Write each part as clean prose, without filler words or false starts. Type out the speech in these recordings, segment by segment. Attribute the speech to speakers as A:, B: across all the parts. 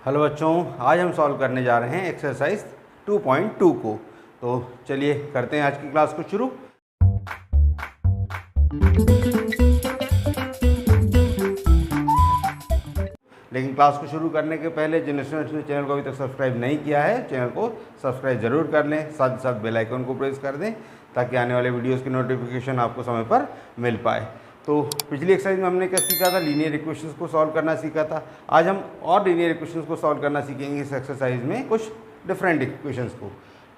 A: Hello बच्चों, आज हम सॉल्व करने जा रहे हैं एक्सरसाइज 2.2 को। तो चलिए करते हैं आज की क्लास को शुरू। लेकिन क्लास को शुरू करने के पहले जिन स्टूडेंट्स ने चैनल को अभी तक सब्सक्राइब नहीं किया है, चैनल को सब्सक्राइब जरूर कर लें, साथ ही साथ बेल आइकन को प्रेस कर दें ताकि आने वाले वीडियोस की नोटिफिकेशन आपको समय पर मिल पाए। तो पिछली एक्सरसाइज में हमने क्या सीखा था? लीनियर इक्वेशंस को सॉल्व करना सीखा था। आज हम और लीनियर इक्वेशंस को सॉल्व करना सीखेंगे इस एक्सरसाइज में, कुछ डिफरेंट इक्वेशंस को।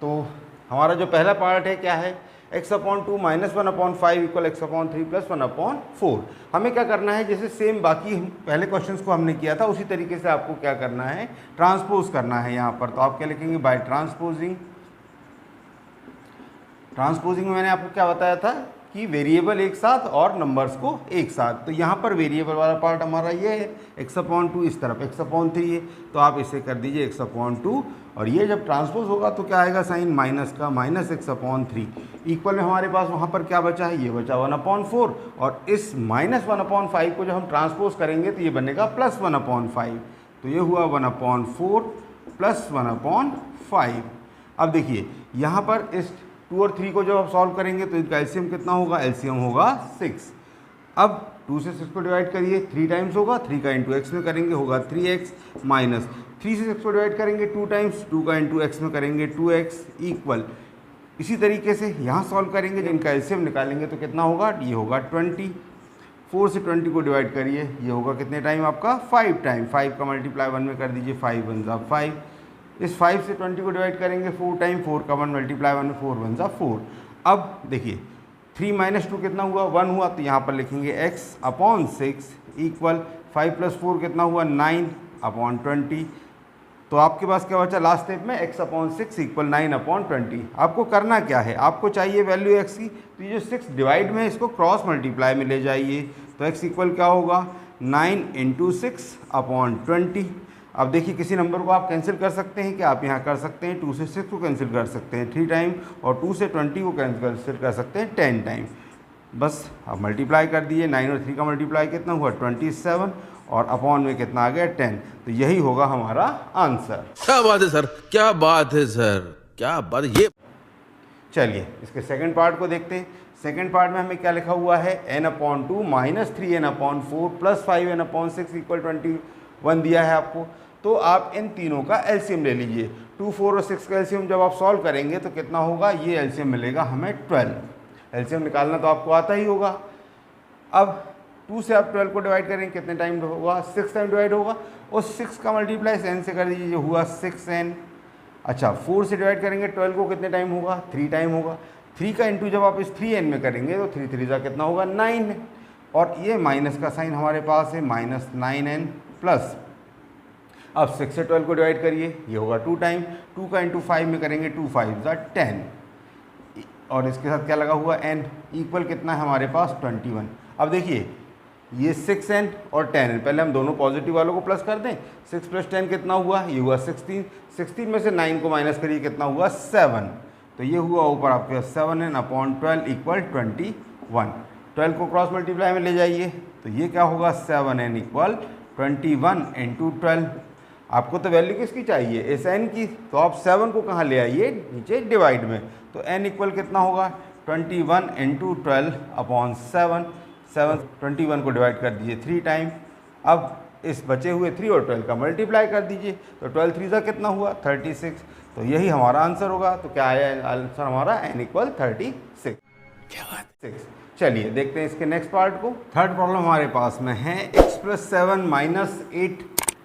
A: तो हमारा जो पहला पार्ट है क्या है? x/2 - 1/5 = x/3 + 1/4। हमें क्या करना है? जैसे सेम बाकी पहले क्वेश्चंस को हमने किया था उसी तरीके से आपको क्या करना है? ट्रांसपोज करना है यहाँ पर। तो आप क्या लिखेंगे? Bye transposing. ट्रांसपोजिंग में मैंने आपको क्या बताया था कि वेरिएबल एक साथ और नंबर्स को एक साथ। तो यहाँ पर वेरिएबल वाला पार्ट हमारा ये है, x/2 इस तरफ x/3 है, तो आप इसे कर दीजिए x/2। और ये जब ट्रांसपोज होगा तो क्या आएगा? साइन माइनस का, -x/3 इक्वल में हमारे पास वहाँ पर क्या बचा है? ये बचा 1/4। और इस -1/5 को जब हम ट्रांसपोज करेंगे तो ये बनेगा +1/5। तो ये हुआ 1/4 + 1/5। अब देखिए यहाँ पर इस 2 और 3 को जब आप सॉल्व करेंगे तो इनका एलसीएम कितना होगा? एलसीएम होगा 6। अब 2 से 6 को डिवाइड करिए, 3 टाइम्स होगा, 3 का इंटू एक्स में करेंगे होगा 3x, माइनस 3 से 6 को डिवाइड करेंगे 2 टाइम्स, 2 का इंटू एक्स में करेंगे 2x इक्वल। इसी तरीके से यहाँ सॉल्व करेंगे, इनका एलसीएम निकालेंगे तो कितना होगा? ये होगा 20। 4 से 20 को डिवाइड करिए, ये होगा कितने टाइम आपका? 5 टाइम। 5 का मल्टीप्लाई 1 में कर दीजिए, 5 1 ज़ा 5। इस 5 से 20 को डिवाइड करेंगे 4 टाइम, 4 का 1 मल्टीप्लाई 1 में 4 1 ज़ा 4। अब देखिए 3 - 2 कितना हुआ? 1 हुआ, तो यहाँ पर लिखेंगे x/6 इक्वल 5 + 4 कितना हुआ? 9/20। तो आपके पास क्या बचा लास्ट स्टेप में? x/6 equal 9/20। आपको करना क्या है? आपको चाहिए वैल्यू x की, तो ये जो 6 डिवाइड में इसको क्रॉस मल्टीप्लाई में ले जाइए। तो x इक्वल क्या होगा? 9 × 6/20। अब देखिए किसी नंबर को आप कैंसिल कर सकते हैं क्या? आप यहाँ कर सकते हैं, 2 से 6 को कैंसिल कर सकते हैं 3 टाइम, और 2 से 20 को कैंसिल कर सकते हैं 10 टाइम। बस आप मल्टीप्लाई कर दीजिए। 9 और 3 का मल्टीप्लाई कितना हुआ? 27, और अपॉन में कितना आ गया? 10। तो यही होगा हमारा आंसर।
B: क्या बात है सर, क्या बात है सर, क्या बात है ये।
A: चलिए इसके सेकंड पार्ट को देखते हैं। सेकंड पार्ट में हमें क्या लिखा हुआ है? n/2 - 3n/4 + 5n/6 = 21 दिया है आपको। तो आप इन तीनों का एलसीएम ले लीजिए। 2, 4 और 6 का एलसीएम जब आप सॉल्व करेंगे तो कितना होगा? ये एलसीएम मिलेगा हमें 12। एलसीएम निकालना तो आपको आता ही होगा। अब 2 से आप 12 को डिवाइड करेंगे, कितने टाइम होगा? 6 टाइम डिवाइड होगा। और 6 का मल्टीप्लाई n से कर दीजिए, ये हुआ 6n। अच्छा 4 से डिवाइड करेंगे 12 को, कितने टाइम होगा? 3 टाइम होगा। 3 का इंटू जब आप इस 3n में करेंगे तो 3 3 ज़ा कितना होगा? 9। और ये माइनस का साइन हमारे पास है, -9n प्लस। अब 6 से 12 को डिवाइड करिए, ये होगा 2 टाइम। 2 का इंटू 5 में करेंगे 2 5 ज़ा 10। और इसके साथ क्या लगा हुआ? n इक्वल कितना है हमारे पास? 21। अब देखिए ये 6n और 10n, पहले हम दोनों पॉजिटिव वालों को प्लस कर दें। 6 + 10 कितना हुआ? ये हुआ 16। 16 में से 9 को माइनस करिए, कितना हुआ? 7। तो ये हुआ ऊपर आपके 7n/12 इक्वल 21। 12 को क्रॉस मल्टीप्लाई में ले जाइए, तो ये क्या होगा? 7n equal 21 × 12। आपको तो वैल्यू किसकी चाहिए? इस n की। तो आप 7 को कहाँ ले आइए? नीचे डिवाइड में। तो n इक्वल कितना होगा? 21 × 12/7। 21 को डिवाइड कर दीजिए 3 टाइम। अब इस बचे हुए 3 और 12 का मल्टीप्लाई कर दीजिए, तो 12 3 ज़ा कितना हुआ? 36। तो यही हमारा आंसर होगा। तो क्या आया आंसर हमारा? n equal 36।
B: क्या बात।
A: 6। चलिए देखते हैं इसके नेक्स्ट पार्ट को। थर्ड प्रॉब्लम हमारे पास में है x + 7 - 8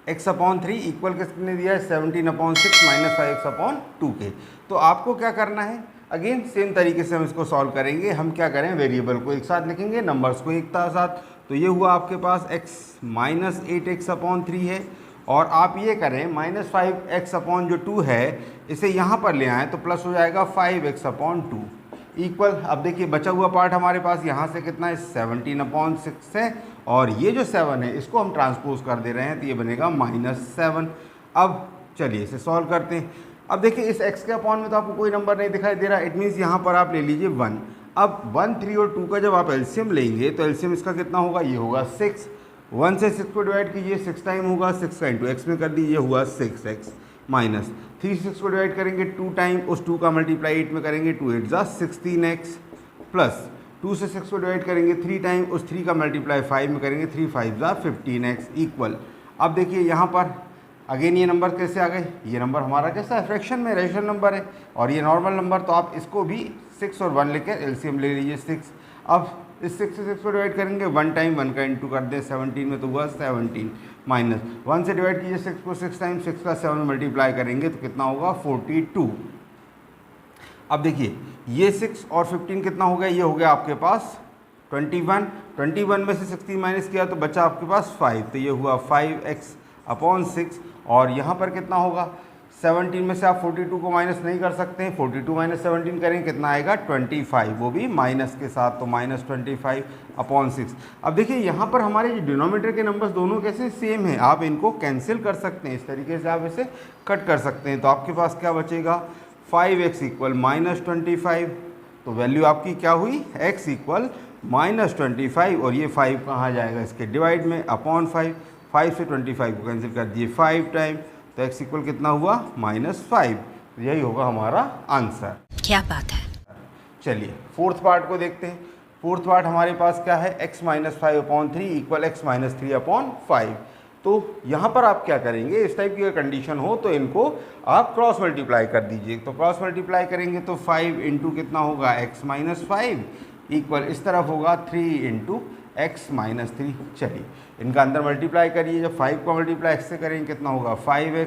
A: x/3 इक्वल किसने दिया है? 17/6 - 5x/2 के। तो आपको क्या करना है? अगेन सेम तरीके से हम इसको सॉल्व करेंगे। हम क्या करें? वेरिएबल को एक साथ लिखेंगे, नंबर्स को एक साथ। तो ये हुआ आपके पास x - 8x/3 है। और आप ये करें -5x/2 है, इसे यहाँ पर ले आएँ तो प्लस हो जाएगा 5x/2 इक्वल। अब देखिए बचा हुआ पार्ट हमारे पास यहाँ से कितना है? 17/6 है। और ये जो 7 है इसको हम ट्रांसपोज कर दे रहे हैं, तो ये बनेगा -7। अब चलिए इसे सॉल्व करते हैं। अब देखिए इस x के अपॉन में तो आपको कोई नंबर नहीं दिखाई दे रहा, इट मीन्स यहाँ पर आप ले लीजिए 1। अब 1, 3 और 2 का जब आप एलसीएम लेंगे तो एलसीएम इसका कितना होगा? ये होगा 6। 1 से 6 को डिवाइड कीजिए, 6 टाइम होगा, 6 का इंटू एक्स में कर दीजिए, हुआ 6x माइनस 3 से 6 को डिवाइड करेंगे 2 टाइम, उस 2 का मल्टीप्लाई 8 में करेंगे, 2 8 जा 16x प्लस 2 से 6 को डिवाइड करेंगे 3 टाइम, उस 3 का मल्टीप्लाई 5 में करेंगे, 3 5 जा 15x इक्वल। अब देखिए यहाँ पर अगेन ये नंबर कैसे आ गए, ये नंबर हमारा कैसा है, फ्रैक्शन में रेशनल नंबर है और ये नॉर्मल नंबर, तो आप इसको भी 6 और 1 लेकर एलसीएम ले लीजिए 6। अब इस 6 से 6 को डिवाइड करेंगे 1 टाइम, 1 का इंटू कर दें 17 में, तो हुआ 17 माइनस 1 से डिवाइड कीजिए 6 को 6 टाइम, 6 का 7 में मल्टीप्लाई करेंगे तो कितना होगा 42। अब देखिए ये 6 और 15 कितना हो गया, ये हो गया आपके पास 21, 21 में से 16 माइनस किया तो बचा आपके पास 5, तो ये हुआ 5x अपॉन 6। और यहाँ पर कितना होगा, 17 में से आप 42 को माइनस नहीं कर सकते हैं, 42 माइनस 17 करेंगे कितना आएगा 25, वो भी माइनस के साथ, तो माइनस 25 अपॉन 6। अब देखिए यहाँ पर हमारे जो डिनोमिनेटर के नंबर्स दोनों कैसे सेम हैं, आप इनको कैंसिल कर सकते हैं, इस तरीके से आप इसे कट कर सकते हैं। तो आपके पास क्या बचेगा 5x इक्वल माइनस 25, तो वैल्यू आपकी क्या हुई x इक्वल माइनस 25, और ये 5 कहाँ जाएगा इसके डिवाइड में, अपॉन 5, 5 से 25 को कैंसिल कर दिए 5 टाइम, तो x इक्वल कितना हुआ -5। तो यही होगा हमारा आंसर।
C: क्या बात है।
A: चलिए फोर्थ पार्ट को देखते हैं। फोर्थ पार्ट हमारे पास क्या है, x minus 5 upon 3 equal x minus 3 upon 5। तो यहाँ पर आप क्या करेंगे, इस टाइप की कंडीशन हो तो इनको आप क्रॉस मल्टीप्लाई कर दीजिए। तो क्रॉस मल्टीप्लाई करेंगे तो 5 इंटू कितना होगा x माइनस 5 इक्वल इस तरफ होगा 3 इंटू x माइनस 3। चलिए इनका अंदर मल्टीप्लाई करिए, जब 5 का मल्टीप्लाई x से करेंगे कितना होगा 5x,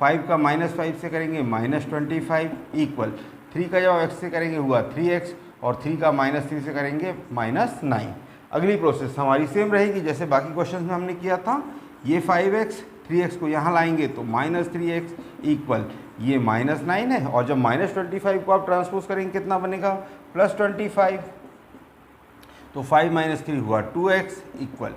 A: 5 का -5 से करेंगे -25 इक्वल 3 का जब x से करेंगे हुआ 3x, और 3 का -3 से करेंगे -9। अगली प्रोसेस हमारी सेम रहेगी जैसे बाकी क्वेश्चन में हमने किया था। ये 5x, 3x को यहाँ लाएंगे तो -3x इक्वल ये -9 है, और जब -25 को आप ट्रांसपोज करेंगे कितना बनेगा +25, तो 5 - 3 हुआ 2x इक्वल,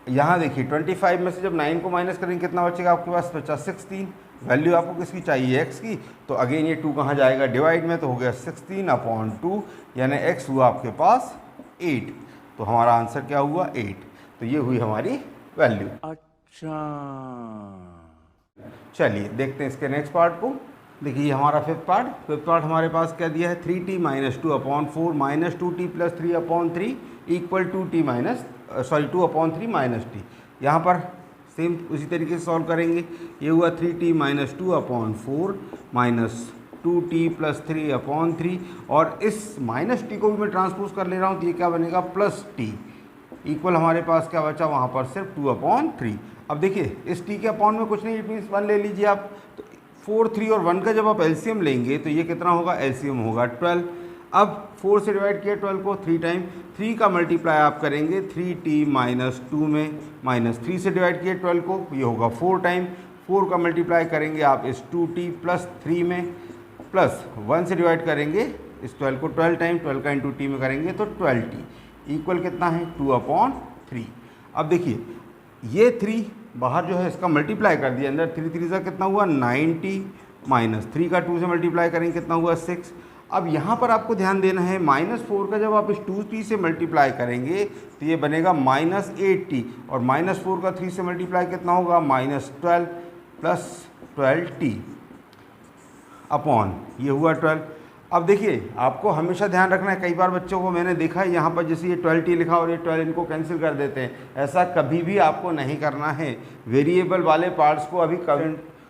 A: यहाँ देखिए 25 में से जब 9 को माइनस करेंगे कितना बचेगा आपके पास बचा 16। वैल्यू आपको किसकी चाहिए x की, तो अगेन ये 2 कहाँ जाएगा डिवाइड में, तो हो गया 16 अपॉन 2, यानी x हुआ आपके पास 8। तो हमारा आंसर क्या हुआ 8। तो ये हुई हमारी वैल्यू।
B: अच्छा,
A: चलिए देखते हैं इसके नेक्स्ट पार्ट को। देखिए हमारा फिफ्थ पार्ट हमारे पास क्या दिया है 3t - 2 upon 4 -2t + 3 upon 3 equal 2 upon 3 -t। यहाँ पर सेम उसी तरीके से सॉल्व करेंगे। ये हुआ 3t - 2 अपॉन 4 -2t + 3 अपॉन 3, और इस -t को भी मैं ट्रांसपोज कर ले रहा हूँ तो ये क्या बनेगा +t इक्वल हमारे पास क्या बचा वहाँ पर सिर्फ 2 अपॉन 3। अब देखिए इस t के अपॉन में कुछ नहीं, इट मीन्स 1 ले लीजिए आप। तो 4, 3 और 1 का जब आप एलसीएम लेंगे तो ये कितना होगा, एलसीएम होगा 12। अब 4 से डिवाइड किया 12 को 3 टाइम, 3 का मल्टीप्लाई आप करेंगे 3t - 2 में, -3 से डिवाइड किया 12 को, ये होगा 4 टाइम, 4 का मल्टीप्लाई करेंगे आप इस 2t + 3 में, प्लस 1 से डिवाइड करेंगे इस 12 को 12 टाइम, 12 का इंटू t में करेंगे तो 12t इक्वल कितना है 2 अपॉन 3। अब देखिए ये 3 बाहर जो है इसका मल्टीप्लाई कर दिया, अंदर 3 3 का कितना हुआ 9t, -3 का 2 से मल्टीप्लाई करेंगे कितना हुआ 6। अब यहाँ पर आपको ध्यान देना है -4 का जब आप इस 2t से मल्टीप्लाई करेंगे तो ये बनेगा -8t, और -4 का 3 से मल्टीप्लाई कितना होगा -12 + 12t अपॉन ये हुआ 12। अब देखिए आपको हमेशा ध्यान रखना है, कई बार बच्चों को मैंने देखा है यहाँ पर जैसे ये 12t लिखा और ये 12 इनको कैंसिल कर देते हैं, ऐसा कभी भी आपको नहीं करना है। वेरिएबल वाले पार्ट्स को अभी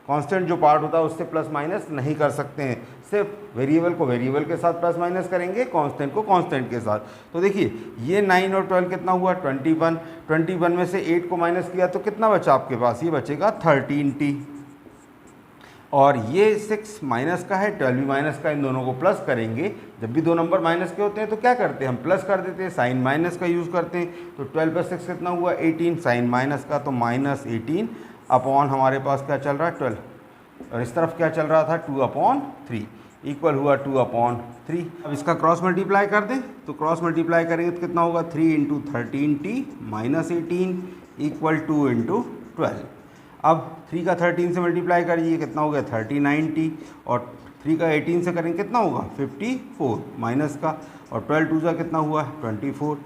A: कांस्टेंट जो पार्ट होता है उससे प्लस माइनस नहीं कर सकते हैं, सिर्फ वेरिएबल को वेरिएबल के साथ प्लस माइनस करेंगे, कांस्टेंट को कांस्टेंट के साथ। तो देखिए ये 9 और 12 कितना हुआ 21, 21 में से 8 को माइनस किया तो कितना बचा आपके पास, ये बचेगा 13t, और ये 6 माइनस का है, 12 भी माइनस का, इन दोनों को प्लस करेंगे। जब भी दो नंबर माइनस के होते हैं तो क्या करते हैं हम प्लस कर देते हैं, साइन माइनस का यूज़ करते हैं। तो 12 + 6 कितना हुआ 18, साइन माइनस का तो -18 अपॉन हमारे पास क्या चल रहा है 12, और इस तरफ क्या चल रहा था 2 अपॉन 3 इक्वल हुआ 2 अपॉन 3। अब इसका क्रॉस मल्टीप्लाई कर दें, तो क्रॉस मल्टीप्लाई करेंगे तो कितना होगा 3 × 13t -18 इक्वल 2 × 12। अब 3 का 13 से मल्टीप्लाई करिए कितना हो गया 39t, और 3 का 18 से करेंगे कितना होगा 54 माइनस का, और 12 × 2 कितना हुआ 24।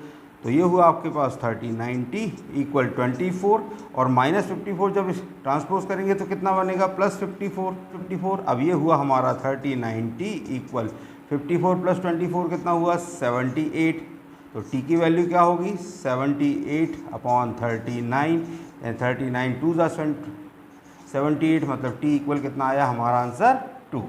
A: तो ये हुआ आपके पास 3090 इक्वल 24 और -54 जब इस ट्रांसपोज करेंगे तो कितना बनेगा +54। अब ये हुआ हमारा 3090 इक्वल 54 + 24 कितना हुआ 78। तो t की वैल्यू क्या होगी 78/39 एंड 39 2 78 मतलब t इक्वल कितना आया हमारा आंसर 2।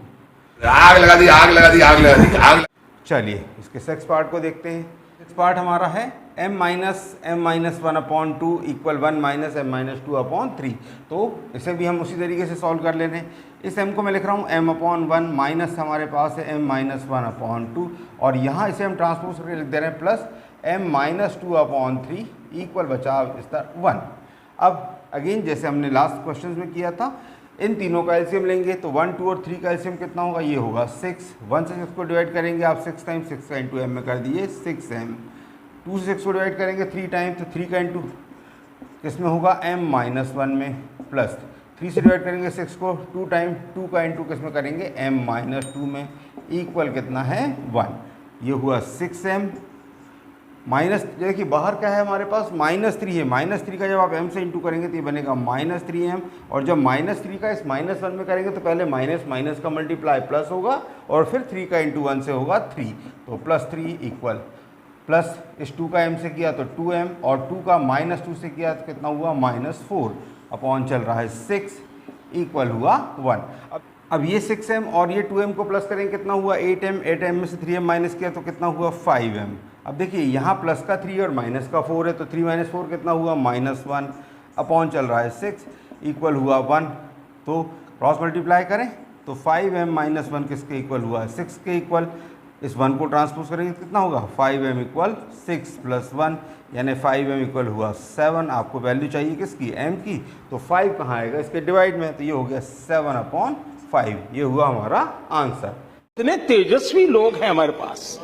C: आग लगा दी आग लगा दी आग लगा दी आग।
A: चलिए इसके सेक्स पार्ट को देखते हैं। सेक्स पार्ट हमारा है m-1/2 इक्वल 1 - m-2/3। तो इसे भी हम उसी तरीके से सॉल्व कर लेते हैं। इस m को मैं लिख रहा हूँ m/1 माइनस हमारे पास है m-1/2 और यहाँ इसे हम ट्रांसपोज करके लिख दे रहे हैं प्लस m-2/3 इक्वल बचा इस तरह 1। अब अगेन जैसे हमने लास्ट क्वेश्चन में किया था, इन तीनों का एलसीएम लेंगे तो 1, 2 और 3 का एलसीएम कितना होगा, ये होगा 6। 1 से 6 को डिवाइड करेंगे आप 6 टाइम, 6 का इंटू एम में कर दिए 6m। 2 से 6 को डिवाइड करेंगे 3 टाइम, तो 3 का इंटू किस में होगा m-1 में, प्लस 3 से डिवाइड करेंगे 6 को 2 टाइम, 2 का इंटू किस में करेंगे m-2 में, इक्वल कितना है 1। ये हुआ 6m माइनस, देखिए बाहर क्या है हमारे पास -3 है। -3 का जब आप m से इंटू करेंगे तो ये बनेगा -3m और जब -3 का इस -1 में करेंगे तो पहले माइनस माइनस का मल्टीप्लाई प्लस होगा और फिर 3 का इंटू 1 से होगा 3, तो +3 इक्वल प्लस इस 2 का m से किया तो 2m और 2 का -2 से किया तो कितना हुआ -4 अपॉन चल रहा है 6 इक्वल हुआ 1। अब ये 6m और ये 2m को प्लस करेंगे कितना हुआ 8m, 8m में से 3m माइनस किया तो कितना हुआ 5m। अब देखिए यहाँ प्लस का 3 और माइनस का 4 है तो 3 - 4 कितना हुआ -1 अपॉन चल रहा है 6 इक्वल हुआ 1। तो क्रॉस मल्टीप्लाई करें तो 5m - 1 किसके इक्वल हुआ 6 के इक्वल। इस 1 को ट्रांसपोज करेंगे तो कितना होगा 5m इक्वल 6 + 1 यानी 5m इक्वल हुआ 7। आपको वैल्यू चाहिए किसकी m की, तो 5 कहाँ आएगा इसके डिवाइड में, तो ये हो गया 7/5। ये हुआ हमारा आंसर।
D: कितने तेजस्वी लोग हैं हमारे पास,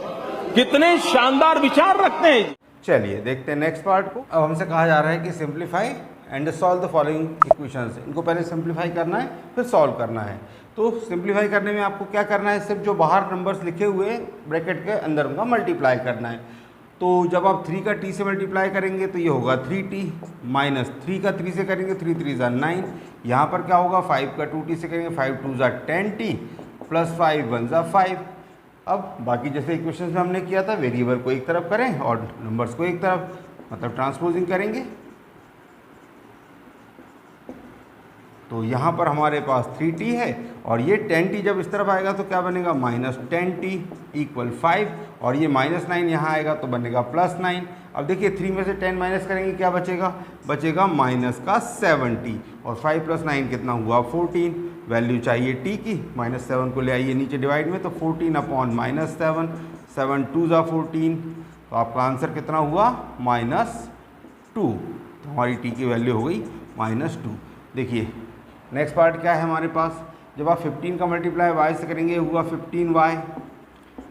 D: कितने शानदार विचार रखते हैं।
A: चलिए देखते हैं नेक्स्ट पार्ट को। अब हमसे कहा जा रहा है कि simplify and solve the following equations. इनको पहले सिंप्लीफाई करना है फिर सॉल्व करना है। तो सिंप्लीफाई करने में आपको क्या करना है, सिर्फ जो बाहर नंबर्स लिखे हुए हैं ब्रैकेट के अंदर उनका मल्टीप्लाई करना है। तो जब आप 3 का t से मल्टीप्लाई करेंगे तो ये होगा 3t माइनस 3 का 3 से करेंगे 3 3 = 9। यहाँ पर क्या होगा 5 का 2t से करेंगे 5 2 = 10t प्लस 5 1 = 5। अब बाकी जैसे इक्वेशंस में हमने किया था वेरिएबल को एक तरफ करें और नंबर्स को एक तरफ, मतलब ट्रांसपोजिंग करेंगे। तो यहाँ पर हमारे पास 3t है और ये 10t जब इस तरफ आएगा तो क्या बनेगा -10t इक्वल 5 और ये -9 यहाँ आएगा तो बनेगा +9। अब देखिए 3 में से 10 माइनस करेंगे क्या बचेगा, बचेगा -70 और 5 + 9 कितना हुआ 14। वैल्यू चाहिए t की, -7 को ले आइए नीचे डिवाइड में तो 14/-7, 7 2 = 14। तो आपका आंसर कितना हुआ -2। तो हमारी t की वैल्यू हो गई -2। देखिए नेक्स्ट पार्ट क्या है हमारे पास, जब आप 15 का मल्टीप्लाई y से करेंगे हुआ 15y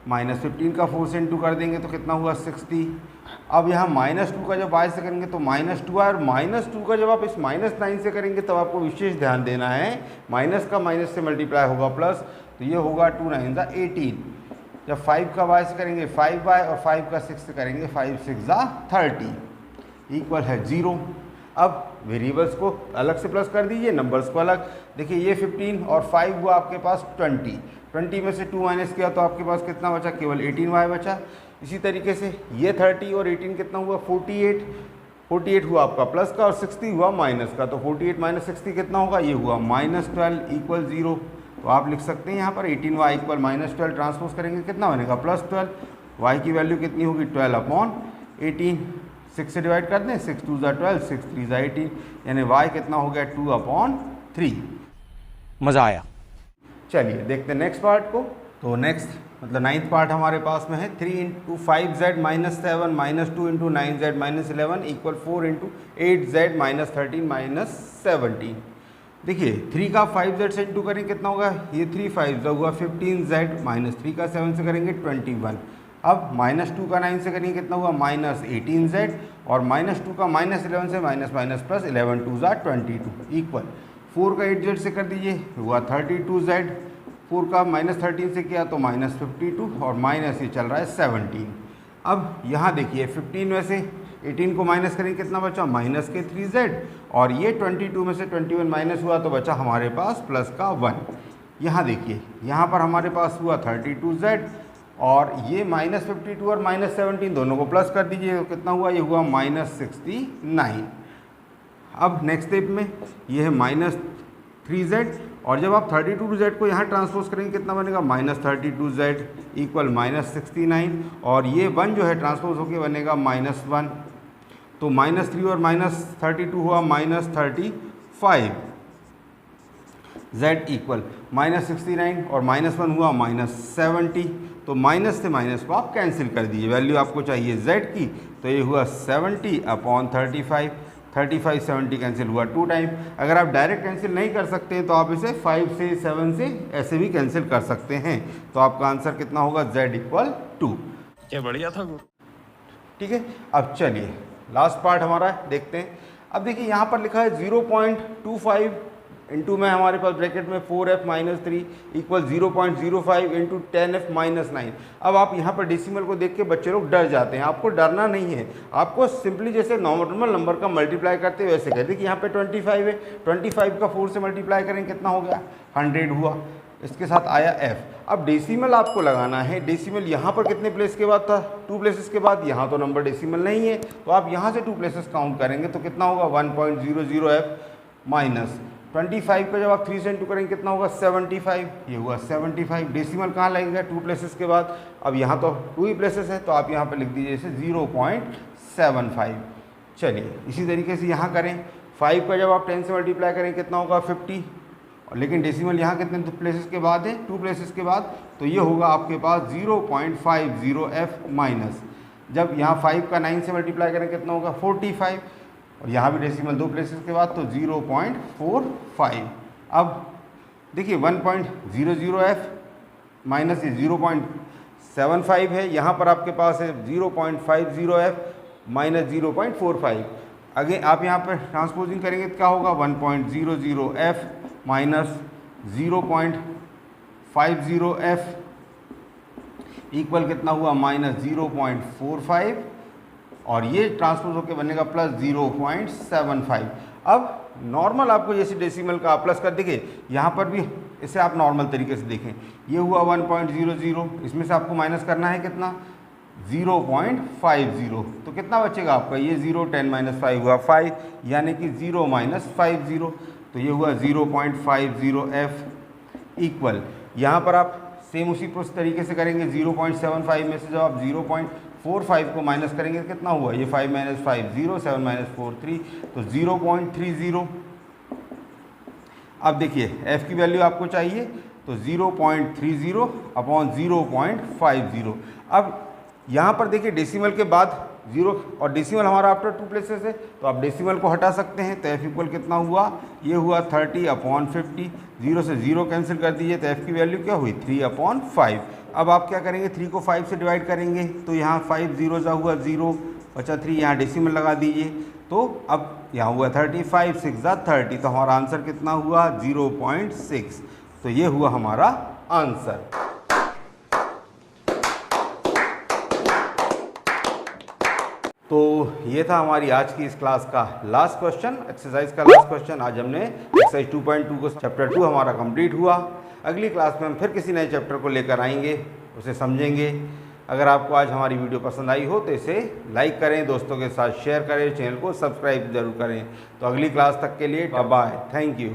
A: -15 का 4 से इंटू कर देंगे तो कितना हुआ 60। अब यहाँ -2 का जब y से करेंगे तो -2 और -2 का जब आप इस -9 से करेंगे तब आपको विशेष ध्यान देना है, माइनस का माइनस से मल्टीप्लाई होगा प्लस, तो ये होगा 2 9 = 18। जब 5 का y से करेंगे 5y और 5 का 6 से करेंगे 5 6 = 30 इक्वल है 0। अब वेरिएबल्स को अलग से प्लस कर दीजिए, नंबर्स को अलग। देखिए ये 15 और 5 हुआ आपके पास 20 में से 2 माइनस किया तो आपके पास कितना बचा, केवल 18y बचा। इसी तरीके से ये 30 और 18 कितना हुआ 48 हुआ आपका प्लस का और 60 हुआ माइनस का, तो 48 - 60 कितना होगा, ये हुआ -12 इक्वल 0। तो आप लिख सकते हैं यहाँ पर 18y इक्वल -12 ट्रांसपोज करेंगे कितना बनेगा +12। y की वैल्यू कितनी होगी 12/18। 6 से डिवाइड कर दें 6 2 = 12, 6 3 = 18 यानी y कितना हो गया 2/3।
D: मजा आया।
A: चलिए देखते हैं नेक्स्ट पार्ट को। तो नेक्स्ट मतलब 9th पार्ट हमारे पास में है 3 × 5z - 7 -2 × 9z - 11 इक्वल 4 × 8z - 13 - 17। देखिए 3 का 5z से इंटू करें कितना होगा, ये 3 5 हुआ 15z -3 का 7 से करेंगे 21। अब -2 का 9 से करेंगे कितना हुआ -18z और -2 का -11 से माइनस प्लस 11 2 = 22 इक्वल 4 का 8z से कर दीजिए हुआ 32z। 4 का -13 से किया तो -52 और माइनस ये चल रहा है 17। अब यहाँ देखिए 15 में से 18 को माइनस करेंगे, कितना बचा, माइनस के 3z, और ये 22 में से 21 माइनस हुआ तो बचा हमारे पास प्लस का 1। यहाँ देखिए यहाँ पर हमारे पास हुआ 32z, और ये माइनस 52 और माइनस 17 दोनों को प्लस कर दीजिए तो कितना हुआ, ये हुआ माइनस 69। अब नेक्स्ट स्टेप में ये है माइनस 3z, और जब आप 32z को यहाँ ट्रांसपोज करेंगे कितना बनेगा, माइनस 32z इक्वल माइनस 69, और ये 1 जो है ट्रांसपोज होके बनेगा माइनस 1, तो माइनस 3 और माइनस 32 हुआ माइनस 35, z इक्वल माइनस 69 और माइनस 1 हुआ माइनस 70, तो माइनस से माइनस को आप कैंसिल कर दीजिए, वैल्यू आपको चाहिए z की, तो ये हुआ 70/35, 35 70 कैंसिल हुआ 2 टाइम। अगर आप डायरेक्ट कैंसिल नहीं कर सकते हैं तो आप इसे 5 से 7 से ऐसे भी कैंसिल कर सकते हैं, तो आपका आंसर कितना होगा, z इक्वल 2।
D: क्या बढ़िया था गुरु।
A: ठीक है, अब चलिए लास्ट पार्ट हमारा देखते हैं। अब देखिए यहाँ पर लिखा है 0.25 इंटू में हमारे पास ब्रैकेट में 4f minus 3 equal 0.05 into 10f minus 9। अब आप यहाँ पर डेसिमल को देख के बच्चे लोग डर जाते हैं, आपको डरना नहीं है, आपको सिंपली जैसे नॉर्मल नंबर का मल्टीप्लाई करते हैं वैसे कहते कि यहाँ पे 25 है, 25 का 4 से मल्टीप्लाई करेंगे कितना हो गया, 100 हुआ, इसके साथ आया f। अब डेसिमल आपको लगाना है, डेसिमल यहाँ पर कितने प्लेस के बाद था, 2 प्लेसेस के बाद, यहाँ तो नंबर डेसिमल नहीं है तो आप यहाँ से 2 प्लेसेस काउंट करेंगे तो कितना होगा 1.00f माइनस 25 का जब आप 3 से इंटू करेंगे कितना होगा 75, ये हुआ 75। डेसिमल कहाँ लगेगा, 2 प्लेसेस के बाद, अब यहाँ तो 2 ही प्लेसेस है तो आप यहाँ पर लिख दीजिए इसे 0.75। चलिए इसी तरीके से यहाँ करें, 5 का जब आप 10 से मल्टीप्लाई करेंगे कितना होगा 50, और लेकिन डेसिमल यहाँ कितने प्लेसेस के बाद है, 2 प्लेसेस के बाद, तो ये होगा आपके पास 0.50f माइनस, जब यहाँ 5 का 9 से मल्टीप्लाई करेंगे कितना होगा 45, और यहाँ भी डेसिमल 2 प्लेसेस के बाद तो 0.45। अब देखिए 1.00f माइनस ये 0.75 है, यहाँ पर आपके पास है 0.50f माइनस 0.45। आगे आप यहाँ पर ट्रांसपोजिंग करेंगे तो क्या होगा 1.00f माइनस 0.50f इक्वल कितना हुआ माइनस 0.45, और ये ट्रांसपोज होकर बनेगा प्लस 0.75। अब नॉर्मल आपको जैसे डेसिमल का प्लस कर देखिए, यहाँ पर भी इसे आप नॉर्मल तरीके से देखें, ये हुआ 1.00, इसमें से आपको माइनस करना है कितना 0.50, तो कितना बचेगा आपका, ये 0 10 माइनस 5 हुआ 5, यानी कि 0 माइनस 50, तो ये हुआ 0.50f इक्वल, यहाँ पर आप सेम उसी तरीके से करेंगे, 0.75 में से जब आप 0.45 को माइनस करेंगे तो कितना हुआ, ये 5 माइनस 5 0, 7 माइनस 4 3, तो 0.30। अब देखिए f की वैल्यू आपको चाहिए तो 0.30/0.50। अब यहाँ पर देखिए डेसिमल के बाद 0, और डेसिमल हमारा आफ्टर 2 प्लेसेस है तो आप डेसिमल को हटा सकते हैं, तो f इक्वल कितना हुआ, ये हुआ 30/50, 0 से 0 कैंसिल कर दीजिए तो f की वैल्यू क्या हुई 3/5। अब आप क्या करेंगे, 3 को 5 से डिवाइड करेंगे तो यहाँ 5 0 जा हुआ 0 बचा 3, यहाँ डेसिमल लगा दीजिए, तो अब यहाँ हुआ 35 6 जा 30, तो हमारा आंसर कितना हुआ 0.6, तो ये हुआ हमारा आंसर। तो ये था हमारी आज की इस क्लास का लास्ट क्वेश्चन, एक्सरसाइज का लास्ट क्वेश्चन। आज हमने एक्सरसाइज 2.2 को चैप्टर 2 हमारा कंप्लीट हुआ। अगली क्लास में हम फिर किसी नए चैप्टर को लेकर आएंगे, उसे समझेंगे। अगर आपको आज हमारी वीडियो पसंद आई हो तो इसे लाइक करें, दोस्तों के साथ शेयर करें, चैनल को सब्सक्राइब जरूर करें। तो अगली क्लास तक के लिए बाय, थैंक यू।